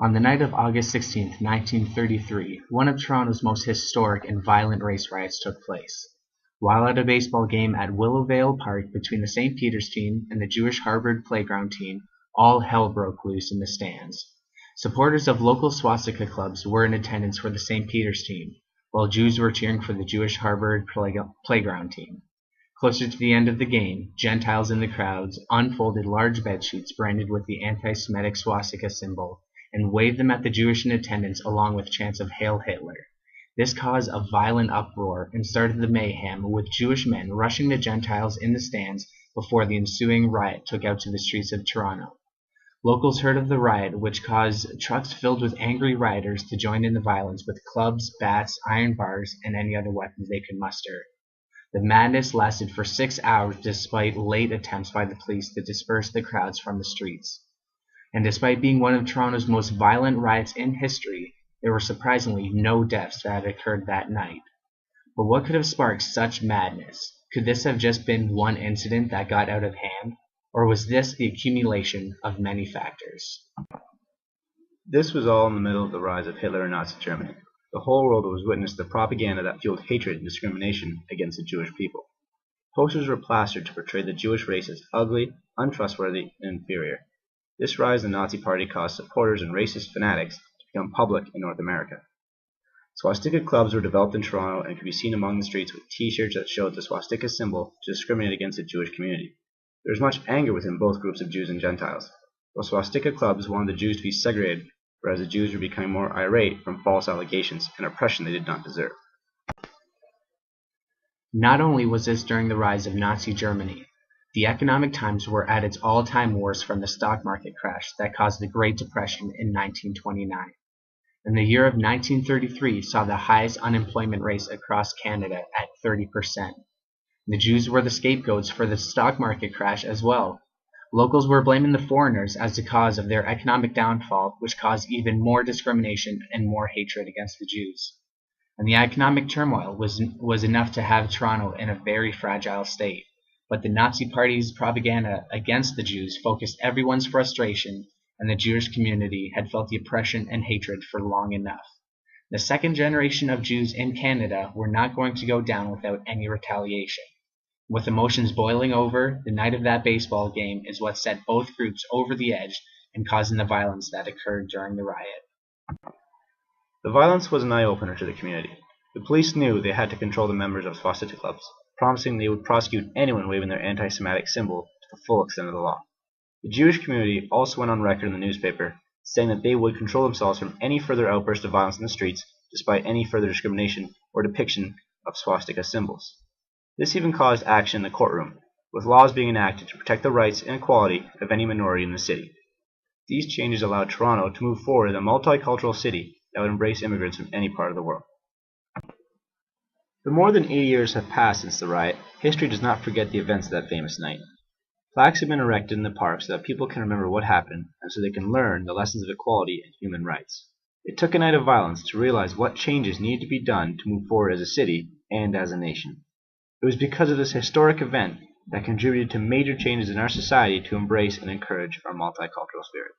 On the night of August 16, 1933, one of Toronto's most historic and violent race riots took place. While at a baseball game at Willowvale Park between the St. Peter's team and the Jewish Harvard playground team, all hell broke loose in the stands. Supporters of local swastika clubs were in attendance for the St. Peter's team, while Jews were cheering for the Jewish Harvard playground team. Closer to the end of the game, Gentiles in the crowds unfolded large bedsheets branded with the anti-Semitic swastika symbol and waved them at the Jewish in attendance along with chants of Hail Hitler. This caused a violent uproar and started the mayhem, with Jewish men rushing the Gentiles in the stands before the ensuing riot took out to the streets of Toronto. Locals heard of the riot, which caused trucks filled with angry rioters to join in the violence with clubs, bats, iron bars, and any other weapons they could muster. The madness lasted for 6 hours despite late attempts by the police to disperse the crowds from the streets. And despite being one of Toronto's most violent riots in history, there were surprisingly no deaths that had occurred that night. But what could have sparked such madness? Could this have just been one incident that got out of hand? Or was this the accumulation of many factors? This was all in the middle of the rise of Hitler and Nazi Germany. The whole world was witness to the propaganda that fueled hatred and discrimination against the Jewish people. Posters were plastered to portray the Jewish race as ugly, untrustworthy, and inferior. This rise in the Nazi Party caused supporters and racist fanatics to become public in North America. Swastika clubs were developed in Toronto and could be seen among the streets with T-shirts that showed the swastika symbol to discriminate against the Jewish community. There was much anger within both groups of Jews and Gentiles. The swastika clubs wanted the Jews to be segregated, whereas the Jews were becoming more irate from false allegations and oppression they did not deserve. Not only was this during the rise of Nazi Germany, the economic times were at its all-time worst from the stock market crash that caused the Great Depression in 1929. And the year of 1933 saw the highest unemployment rate across Canada at 30%. The Jews were the scapegoats for the stock market crash as well. Locals were blaming the foreigners as the cause of their economic downfall, which caused even more discrimination and more hatred against the Jews. And the economic turmoil was enough to have Toronto in a very fragile state. But the Nazi Party's propaganda against the Jews focused everyone's frustration, and the Jewish community had felt the oppression and hatred for long enough. The second generation of Jews in Canada were not going to go down without any retaliation. With emotions boiling over, the night of that baseball game is what set both groups over the edge and causing the violence that occurred during the riot. The violence was an eye-opener to the community. The police knew they had to control the members of swastika clubs, promising they would prosecute anyone waving their anti-Semitic symbol to the full extent of the law. The Jewish community also went on record in the newspaper, saying that they would control themselves from any further outburst of violence in the streets, despite any further discrimination or depiction of swastika symbols. This even caused action in the courtroom, with laws being enacted to protect the rights and equality of any minority in the city. These changes allowed Toronto to move forward as a multicultural city that would embrace immigrants from any part of the world. Though more than 80 years have passed since the riot, history does not forget the events of that famous night. Plaques have been erected in the park so that people can remember what happened and so they can learn the lessons of equality and human rights. It took a night of violence to realize what changes needed to be done to move forward as a city and as a nation. It was because of this historic event that contributed to major changes in our society to embrace and encourage our multicultural spirit.